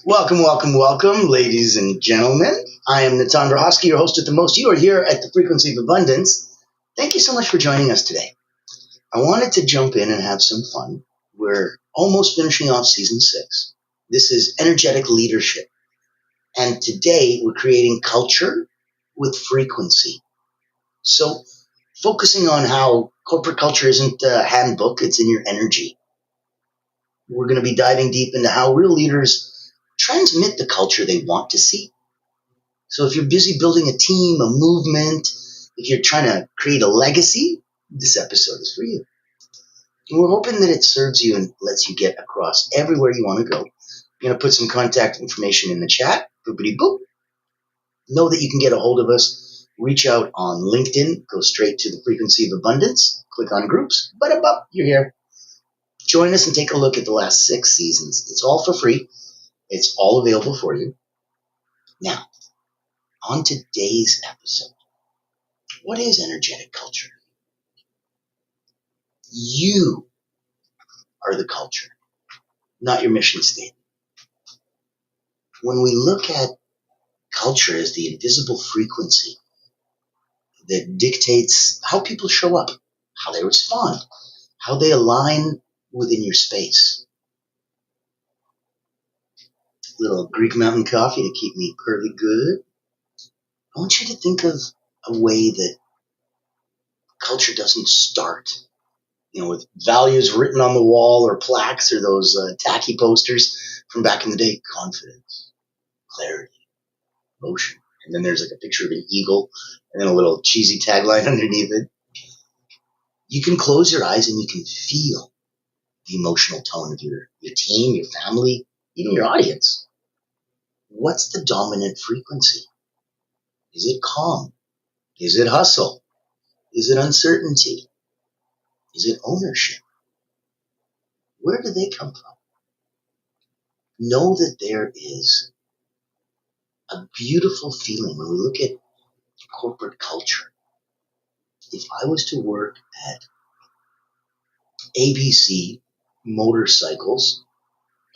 Welcome, welcome, welcome, ladies and gentlemen. I am Natan Verhofsky, your host at the most. You are here at the Frequency of Abundance. Thank you so much for joining us today. I wanted to jump in and have some fun. We're almost finishing off season 6. This is energetic leadership. And today we're creating culture with frequency. So, focusing on how corporate culture isn't a handbook, it's in your energy. We're going to be diving deep into how real leaders transmit the culture they want to see. So if you're busy building a team, a movement, if you're trying to create a legacy, this episode is for you. And we're hoping that it serves you and lets you get across everywhere you want to go. I'm going to put some contact information in the chat. Boopity boop. Know that you can get a hold of us. Reach out on LinkedIn. Go straight to the Frequency of Abundance. Click on groups. But you're here. Join us and take a look at the last 6 seasons. It's all for free. It's all available for you. Now, on today's episode. What is energetic culture? You are the culture, not your mission statement. When we look at culture as the invisible frequency that dictates how people show up, how they respond, how they align within your space. A little Greek mountain coffee to keep me perfectly good. I want you to think of a way that culture doesn't start, with values written on the wall or plaques or those tacky posters from back in the day. Confidence, clarity, motion. And then there's like a picture of an eagle and then a little cheesy tagline underneath it. You can close your eyes and you can feel the emotional tone of your team, your family, even your audience. What's the dominant frequency? Is it calm? Is it hustle? Is it uncertainty? Is it ownership? Where do they come from? Know that there is a beautiful feeling when we look at corporate culture. If I was to work at ABC Motorcycles,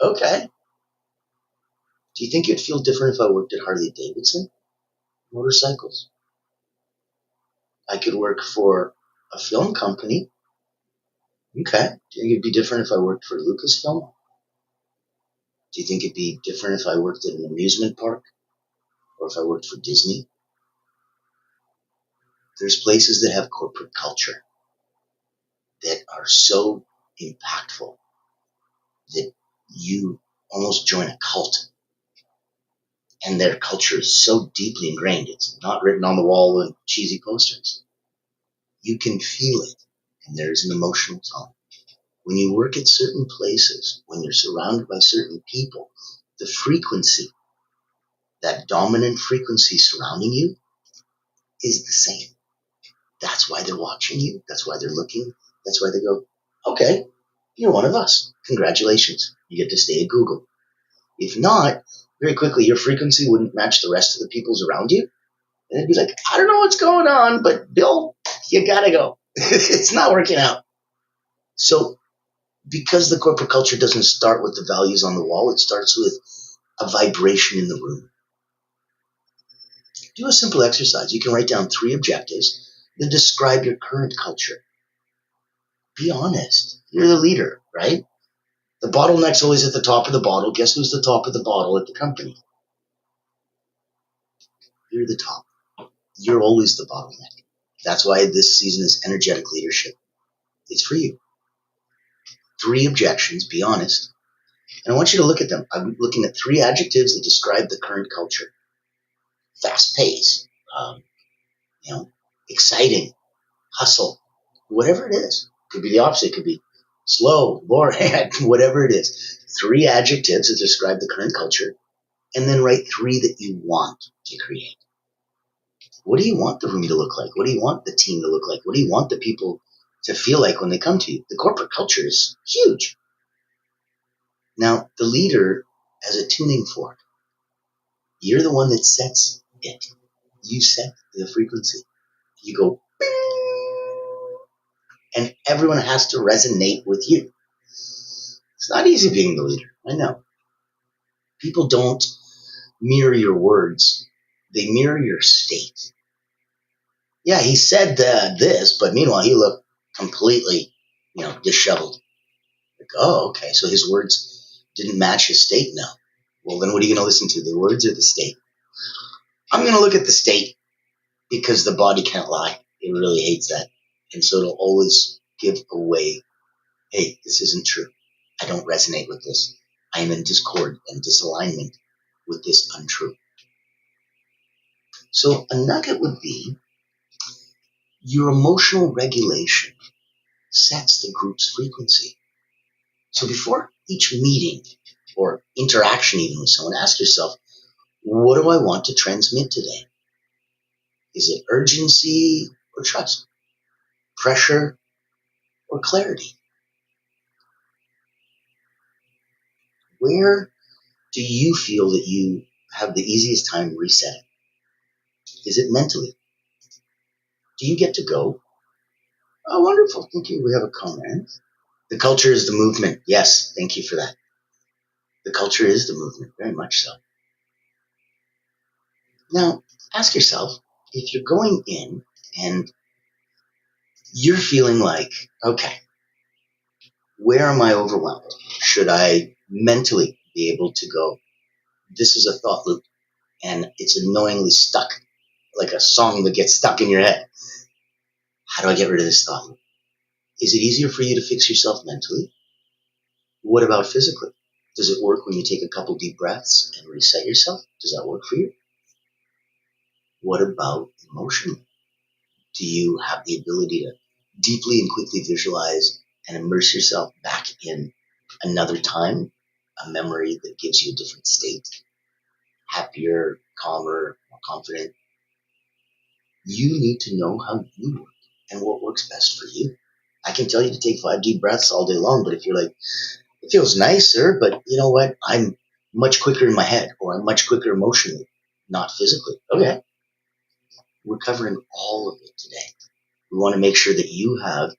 okay. Do you think it'd feel different if I worked at Harley Davidson Motorcycles? I could work for a film company. Okay. Do you think it'd be different if I worked for Lucasfilm? Do you think it'd be different if I worked at an amusement park or if I worked for Disney? There's places that have corporate culture that are so impactful that you almost join a cult. And their culture is so deeply ingrained. It's not written on the wall with cheesy posters. You can feel it, and there's an emotional tone. When you work at certain places, when you're surrounded by certain people, the frequency, that dominant frequency surrounding you, is the same. That's why they're watching you. That's why they're looking. That's why they go, okay, you're one of us. Congratulations. You get to stay at Google. If not, very quickly, your frequency wouldn't match the rest of the people's around you. And it'd be like, I don't know what's going on, but Bill, you gotta go. It's not working out. So because the corporate culture doesn't start with the values on the wall, it starts with a vibration in the room. Do a simple exercise. You can write down 3 objectives that describe your current culture. Be honest. You're the leader, right? The bottleneck's always at the top of the bottle. Guess who's the top of the bottle at the company? You're the top. You're always the bottleneck. That's why this season is energetic leadership. It's for you. 3 objections. Be honest. And I want you to look at them. I'm looking at 3 adjectives that describe the current culture. Fast pace, exciting, hustle, whatever it is. Could be the opposite. Could be slow, boring, whatever it is. 3 adjectives that describe the current culture, and then write 3 that you want to create. What do you want the room to look like? What do you want the team to look like? What do you want the people to feel like when they come to you? The corporate culture is huge. Now, the leader has a tuning fork. You're the one that sets it. You set the frequency. You go, bing, and everyone has to resonate with you. It's not easy being the leader. I know. People don't mirror your words, they mirror your state. Yeah, he said this, but meanwhile he looked completely, disheveled. Like, oh, okay, so his words didn't match his state? No. Well, then what are you going to listen to, the words or the state? I'm going to look at the state because the body can't lie. It really hates that. And so it'll always give away, hey, this isn't true. I don't resonate with this. I am in discord and disalignment with this untrue. So a nugget would be your emotional regulation sets the group's frequency. So before each meeting or interaction even with someone, ask yourself, what do I want to transmit today? Is it urgency or trust? Pressure or clarity? Where do you feel that you have the easiest time resetting? Is it mentally? Do you get to go? Oh, wonderful. Thank you. We have a comment. The culture is the movement. Yes, thank you for that. The culture is the movement, very much so. Now, ask yourself, if you're going in and you're feeling like, okay, where am I overwhelmed? Should I mentally be able to go? This is a thought loop and it's annoyingly stuck, like a song that gets stuck in your head. How do I get rid of this thought loop? Is it easier for you to fix yourself mentally? What about physically? Does it work when you take a couple deep breaths and reset yourself? Does that work for you? What about emotionally? Do you have the ability to deeply and quickly visualize and immerse yourself back in another time, a memory that gives you a different state, happier, calmer, more confident? You need to know how you work and what works best for you. I can tell you to take 5 deep breaths all day long, but if you're like, it feels nicer, but you know what? I'm much quicker in my head or I'm much quicker emotionally, not physically. Okay. We're covering all of it today. We want to make sure that you have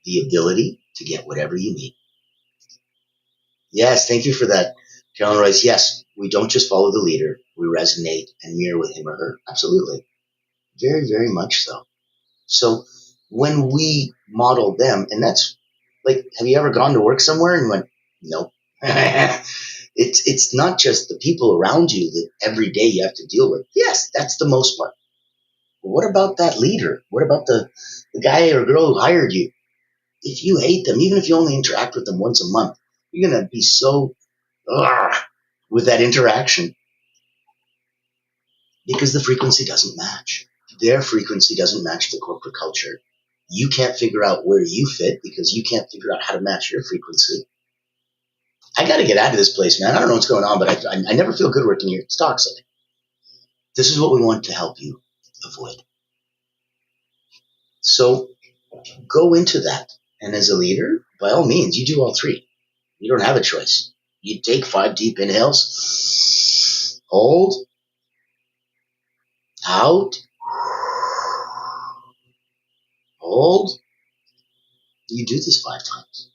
the ability to get whatever you need. Yes, thank you for that, Carolyn Royce. Yes, we don't just follow the leader. We resonate and mirror with him or her. Absolutely. Very, very much so. So when we model them, and that's like, have you ever gone to work somewhere and went, nope? It's not just the people around you that every day you have to deal with. Yes, that's the most part. But what about that leader? What about the guy or girl who hired you? If you hate them, even if you only interact with them once a month, you're going to be so with that interaction because the frequency doesn't match. Their frequency doesn't match the corporate culture. You can't figure out where you fit because you can't figure out how to match your frequency. I got to get out of this place, man. I don't know what's going on, but I never feel good working here. It's toxic. This is what we want to help you avoid. So go into that. And as a leader, by all means, you do all three. You don't have a choice. You take 5 deep inhales, hold, out, hold. You do this 5 times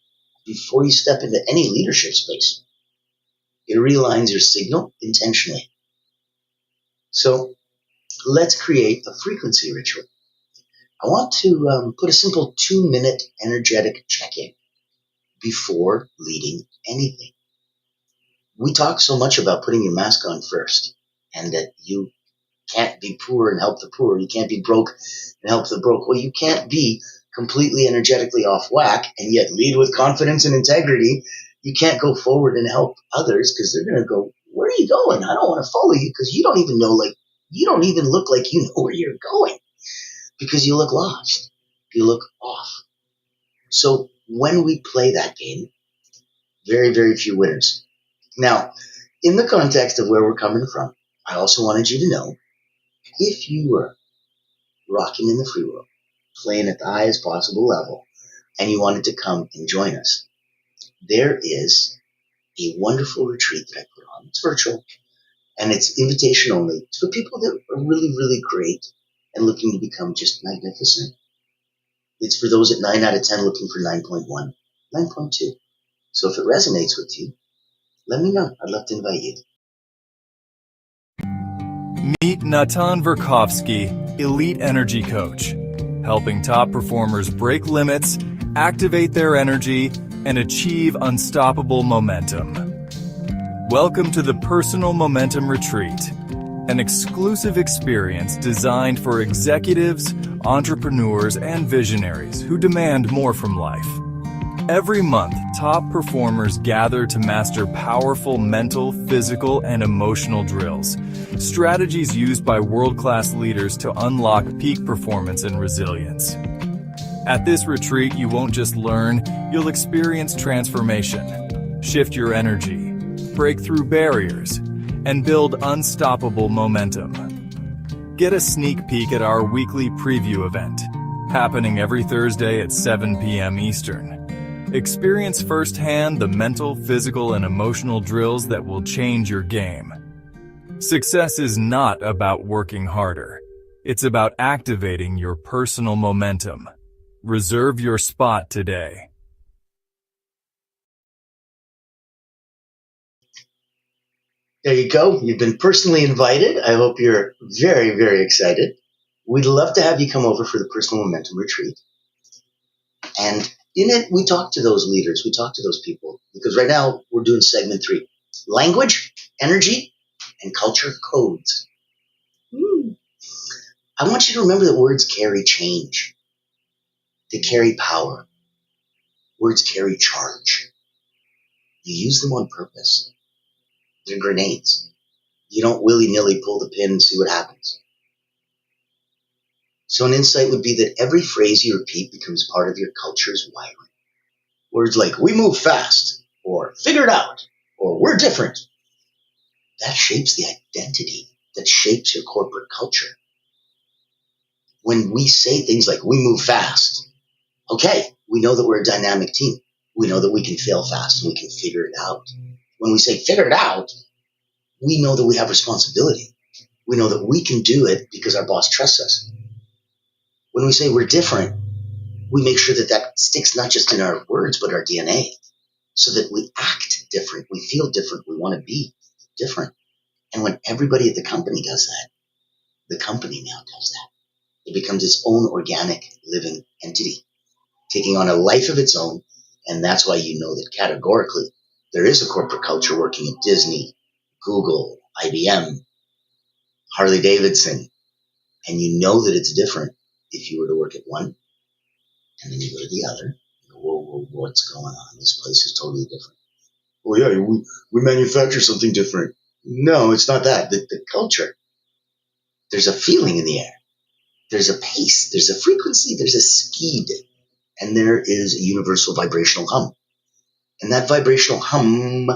before you step into any leadership space. It realigns your signal intentionally. So let's create a frequency ritual. I want to put a simple 2-minute energetic check-in before leading anything. We talk so much about putting your mask on first and that you can't be poor and help the poor. You can't be broke and help the broke. Well, you can't be completely energetically off whack and yet lead with confidence and integrity. You can't go forward and help others because they're going to go, where are you going? I don't want to follow you because you don't even know, you don't even look like you know where you're going because you look lost. You look off. So when we play that game, very, very few winners. Now, in the context of where we're coming from, I also wanted you to know if you were rocking in the free world, playing at the highest possible level, and you wanted to come and join us, there is a wonderful retreat that I put on. It's virtual, and it's invitation only. It's for people that are really, really great and looking to become just magnificent. It's for those at 9 out of 10 looking for 9.1, 9.2. So if it resonates with you, let me know. I'd love to invite you. Meet Natan Verkovsky, Elite Energy Coach, helping top performers break limits, activate their energy, and achieve unstoppable momentum. Welcome to the Personal Momentum Retreat, an exclusive experience designed for executives, entrepreneurs, and visionaries who demand more from life. Every month, top performers gather to master powerful mental, physical, and emotional drills, strategies used by world-class leaders to unlock peak performance and resilience. At this retreat, you won't just learn, you'll experience transformation, shift your energy, break through barriers, and build unstoppable momentum. Get a sneak peek at our weekly preview event, happening every Thursday at 7 p.m. Eastern. Experience firsthand the mental, physical, and emotional drills that will change your game. Success is not about working harder. It's about activating your personal momentum. Reserve your spot today. There you go. You've been personally invited. I hope you're very, very excited. We'd love to have you come over for the Personal Momentum Retreat. And in it, we talk to those leaders. We talk to those people. Because right now, we're doing segment 3. Language, energy, and culture codes. I want you to remember that words carry change. They carry power. Words carry charge. You use them on purpose. They're grenades. You don't willy-nilly pull the pin and see what happens. So an insight would be that every phrase you repeat becomes part of your culture's wiring. Words like, we move fast, or figure it out, or we're different. That shapes the identity, that shapes your corporate culture. When we say things like, we move fast, okay, we know that we're a dynamic team. We know that we can fail fast and we can figure it out. When we say figure it out, we know that we have responsibility. We know that we can do it because our boss trusts us. When we say we're different, we make sure that that sticks not just in our words, but our DNA, so that we act different, we feel different, we want to be different. And when everybody at the company does that, the company now does that. It becomes its own organic, living entity, taking on a life of its own. And that's why you know that categorically there is a corporate culture working at Disney, Google, IBM, Harley Davidson, and you know that it's different if you were to work at one and then you go to the other. You go, whoa, what's going on? This place is totally different. Well, yeah, we manufacture something different. No, it's not that. The culture, there's a feeling in the air. There's a pace. There's a frequency. There's a speed. And there is a universal vibrational hum. And that vibrational hum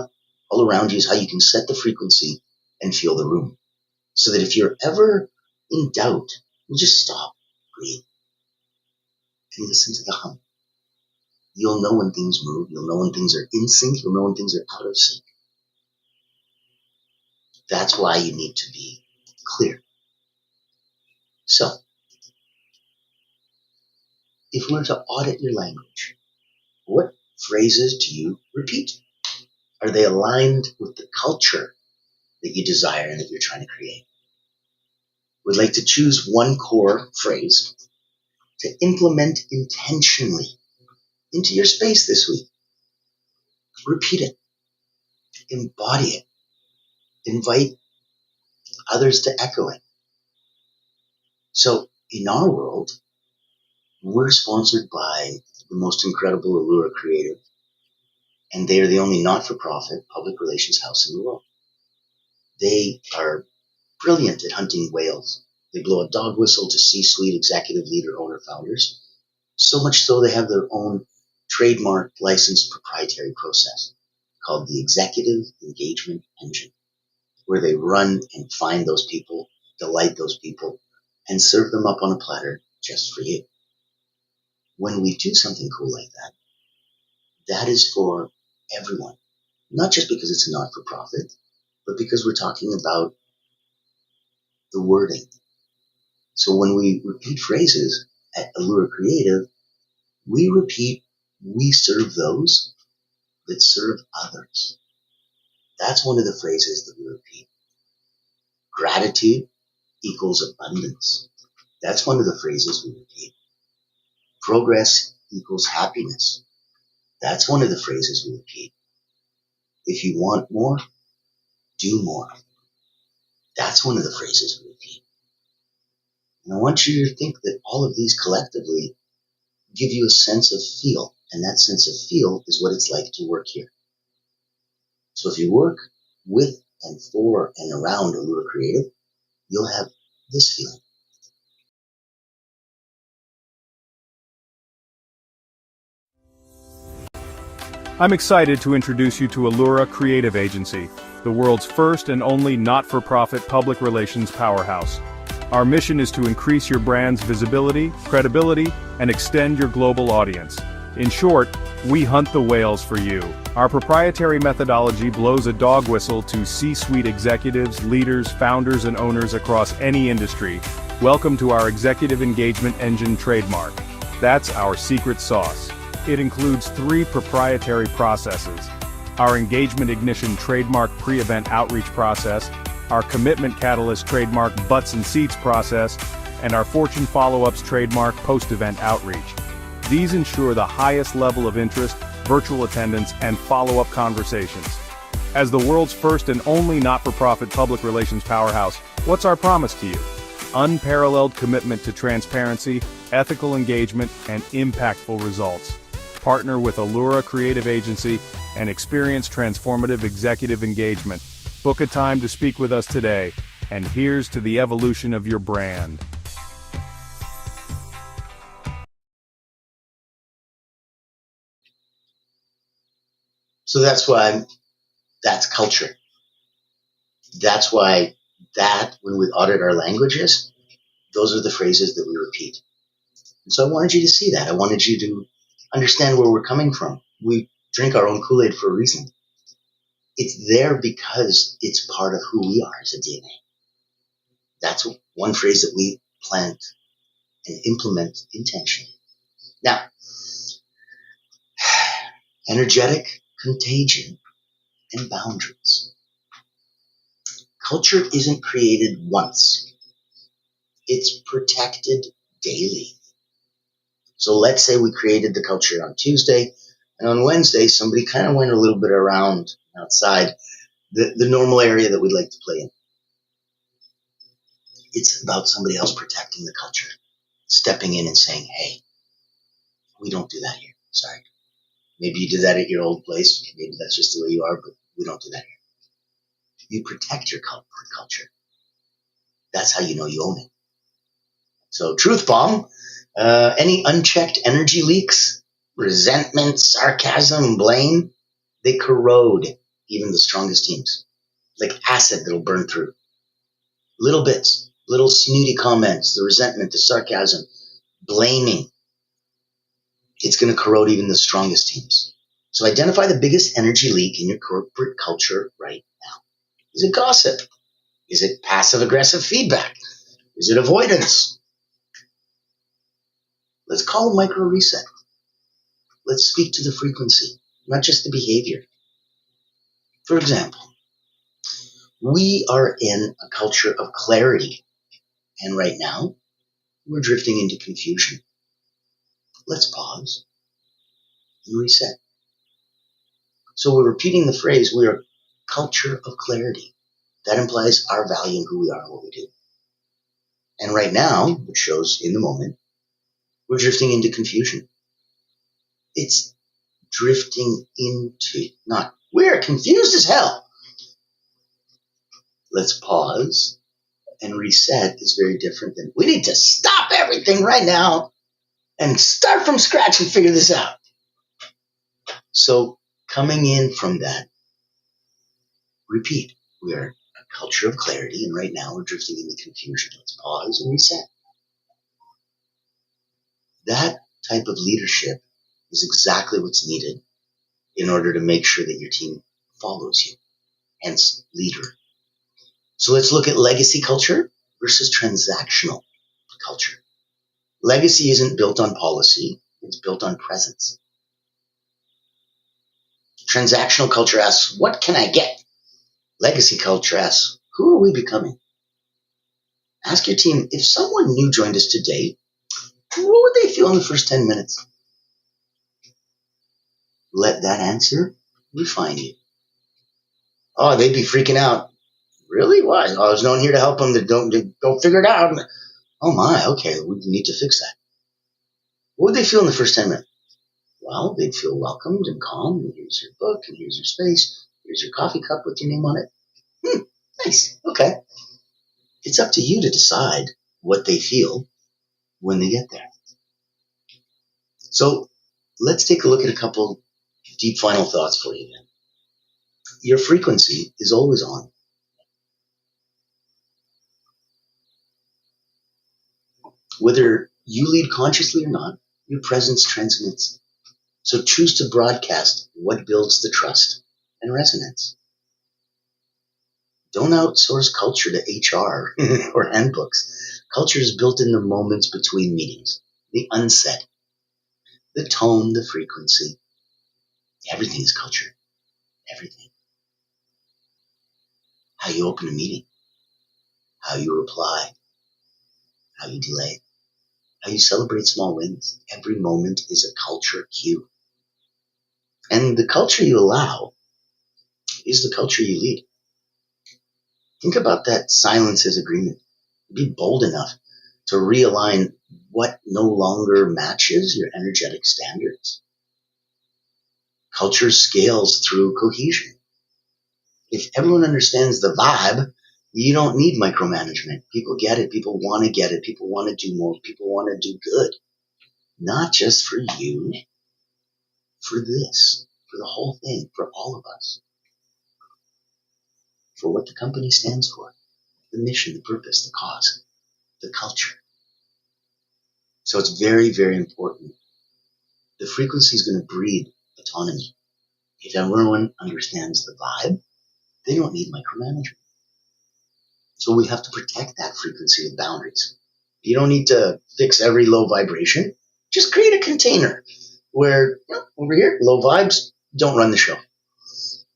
all around you is how you can set the frequency and feel the room. So that if you're ever in doubt, you just stop, breathe, and listen to the hum. You'll know when things move. You'll know when things are in sync. You'll know when things are out of sync. That's why you need to be clear. So, if we were to audit your language, what phrases do you repeat? Are they aligned with the culture that you desire and that you're trying to create? We'd like to choose one core phrase to implement intentionally into your space this week. Repeat it. Embody it. Invite others to echo it. So in our world, we're sponsored by the most incredible Allura Creative, and they are the only not-for-profit public relations house in the world. They are brilliant at hunting whales. They blow a dog whistle to C-suite executive leader owner founders. So much so they have their own trademark licensed proprietary process called the Executive Engagement Engine, where they run and find those people, delight those people, and serve them up on a platter just for you. When we do something cool like that, that is for everyone, not just because it's a not-for-profit, but because we're talking about the wording. So when we repeat phrases at Allura Creative, we repeat, we serve those that serve others. That's one of the phrases that we repeat. Gratitude, equals abundance. That's one of the phrases we repeat. Progress equals happiness. That's one of the phrases we repeat. If you want more, do more. That's one of the phrases we repeat. And I want you to think that all of these collectively give you a sense of feel. And that sense of feel is what it's like to work here. So if you work with and for and around Allura Creative, you'll have this feeling. I'm excited to introduce you to Allura Creative Agency, the world's first and only not-for-profit public relations powerhouse. Our mission is to increase your brand's visibility, credibility, and extend your global audience. In short, we hunt the whales for you. Our proprietary methodology blows a dog whistle to C-suite executives, leaders, founders, and owners across any industry. Welcome to our Executive Engagement Engine trademark. That's our secret sauce. It includes 3 proprietary processes: our Engagement Ignition trademark pre-event outreach process, our Commitment Catalyst trademark butts and seats process, and our Fortune Follow-ups trademark post-event outreach. These ensure the highest level of interest, virtual attendance, and follow-up conversations. As the world's first and only not-for-profit public relations powerhouse, what's our promise to you? Unparalleled commitment to transparency, ethical engagement, and impactful results. Partner with Allura Creative Agency and experience transformative executive engagement. Book a time to speak with us today, and here's to the evolution of your brand. So that's why that's culture. That's why when we audit our languages, those are the phrases that we repeat. And so I wanted you to see that. I wanted you to understand where we're coming from. We drink our own Kool-Aid for a reason. It's there because it's part of who we are as a DNA. That's one phrase that we plant and implement intentionally. Now, energetic, contagion, and boundaries. Culture isn't created once. It's protected daily. So let's say we created the culture on Tuesday, and on Wednesday, somebody kind of went a little bit around outside the normal area that we'd like to play in. It's about somebody else protecting the culture, stepping in and saying, hey, we don't do that here. Sorry. Maybe you did that at your old place. Maybe that's just the way you are, but we don't do that here. You protect your culture. That's how you know you own it. So truth bomb, any unchecked energy leaks, resentment, sarcasm, blame, they corrode even the strongest teams. Like acid that'll burn through. Little bits, little snooty comments, the resentment, the sarcasm, blaming. It's going to corrode even the strongest teams. So identify the biggest energy leak in your corporate culture right now. Is it gossip? Is it passive aggressive feedback? Is it avoidance? Let's call a micro reset. Let's speak to the frequency, not just the behavior. For example, we are in a culture of clarity, and right now we're drifting into confusion. Let's pause and reset. So we're repeating the phrase, we are a culture of clarity. That implies our value in who we are and what we do. And right now, which shows in the moment, we're drifting into confusion. It's drifting into, not, we're confused as hell. Let's pause and reset is very different than, we need to stop everything right now and start from scratch and figure this out. So coming in from that, repeat, we are a culture of clarity, and right now we're drifting into confusion. Let's pause and reset. That type of leadership is exactly what's needed in order to make sure that your team follows you, hence leader. So let's look at legacy culture versus transactional culture. Legacy isn't built on policy, it's built on presence. Transactional culture asks, what can I get? Legacy culture asks, who are we becoming? Ask your team, if someone new joined us today, what would they feel in the first 10 minutes? Let that answer refine you. Oh, they'd be freaking out. Really? Why? Oh, there's no one here to help them. They don't figure it out. Oh my, okay, we need to fix that. What would they feel in the first 10 minutes? Well, they'd feel welcomed and calm. And here's your book, and here's your space. Here's your coffee cup with your name on it. Nice. Okay. It's up to you to decide what they feel when they get there. So let's take a look at a couple deep final thoughts for you then. Your frequency is always on. Whether you lead consciously or not, your presence transmits. So choose to broadcast what builds the trust and resonance. Don't outsource culture to HR or handbooks. Culture is built in the moments between meetings, the unsaid, the tone, the frequency. Everything is culture. Everything. How you open a meeting, how you reply, how you delay, how you celebrate small wins. Every moment is a culture cue. And the culture you allow is the culture you lead. Think about that silence as agreement. Be bold enough to realign what no longer matches your energetic standards. Culture scales through cohesion. If everyone understands the vibe, you don't need micromanagement. People get it. People want to get it. People want to do more. People want to do good. Not just for you, for this, for the whole thing, for all of us, for what the company stands for, the mission, the purpose, the cause, the culture. So it's very, very important. The frequency is going to breed autonomy. If everyone understands the vibe, they don't need micromanagement. So we have to protect that frequency with boundaries. You don't need to fix every low vibration. Just create a container where, over here, low vibes don't run the show.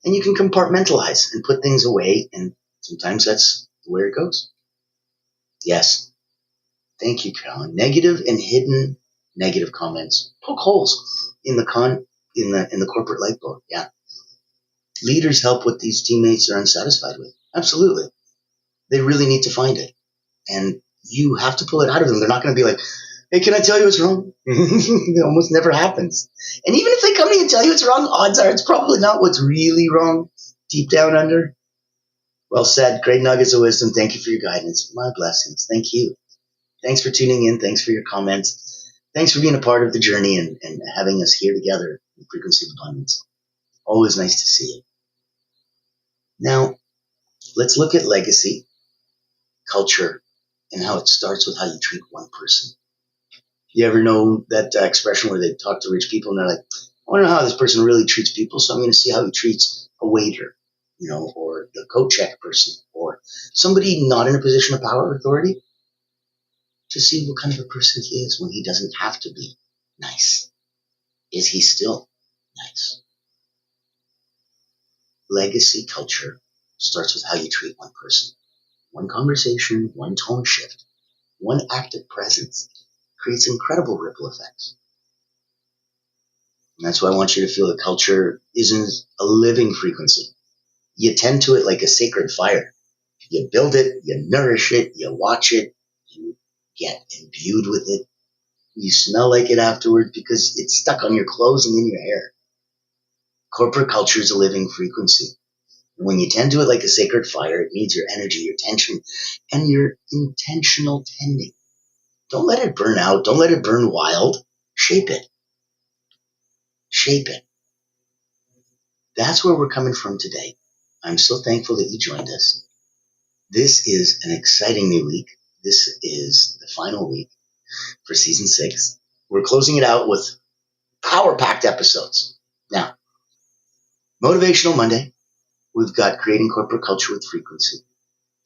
And you can compartmentalize and put things away, and sometimes that's where it goes. Yes. Thank you, Carolyn. Negative and hidden negative comments. Poke holes in the corporate light bulb. Yeah. Leaders help what these teammates are unsatisfied with. Absolutely. They really need to find it. And you have to pull it out of them. They're not going to be like, hey, can I tell you what's wrong? It almost never happens. And even if they come to you and tell you what's wrong, odds are it's probably not what's really wrong deep down under. Well said. Great nuggets of wisdom. Thank you for your guidance. My blessings. Thank you. Thanks for tuning in. Thanks for your comments. Thanks for being a part of the journey and having us here together in Frequency of Abundance. Always nice to see you. Now, let's look at legacy, culture, and how it starts with how you treat one person. You ever know that expression where they talk to rich people and they're like, I want to know how this person really treats people, so I'm going to see how he treats a waiter, or the coat check person, or somebody not in a position of power or authority, to see what kind of a person he is when he doesn't have to be nice. Is he still nice? Legacy culture starts with how you treat one person. One conversation, one tone shift, one active presence creates incredible ripple effects. And that's why I want you to feel that culture isn't a living frequency. You tend to it like a sacred fire. You build it, you nourish it, you watch it, you get imbued with it. You smell like it afterwards because it's stuck on your clothes and in your hair. Corporate culture is a living frequency. When you tend to it like a sacred fire, it needs your energy, your attention, and your intentional tending. Don't let it burn out. Don't let it burn wild. Shape it. Shape it. That's where we're coming from today. I'm so thankful that you joined us. This is an exciting new week. This is the final week for season 6. We're closing it out with power-packed episodes. Now, Motivational Monday, we've got Creating Corporate Culture with Frequency.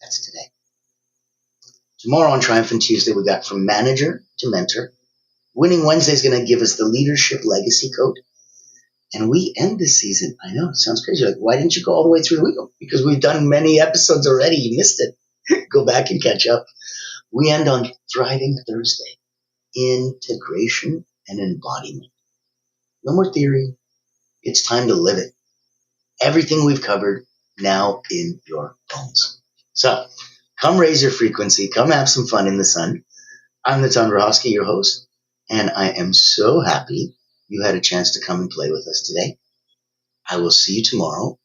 That's today. Tomorrow on Triumphant Tuesday, we got From Manager to Mentor. Winning Wednesday is going to give us the Leadership Legacy Code. And we end this season. I know, it sounds crazy. Like, why didn't you go all the way through the week? Because we've done many episodes already. You missed it. Go back and catch up. We end on Thriving Thursday, integration and embodiment. No more theory. It's time to live it. Everything we've covered now in your bones. So come raise your frequency. Come have some fun in the sun. I'm Natan Rahosky, your host, and I am so happy you had a chance to come and play with us today. I will see you tomorrow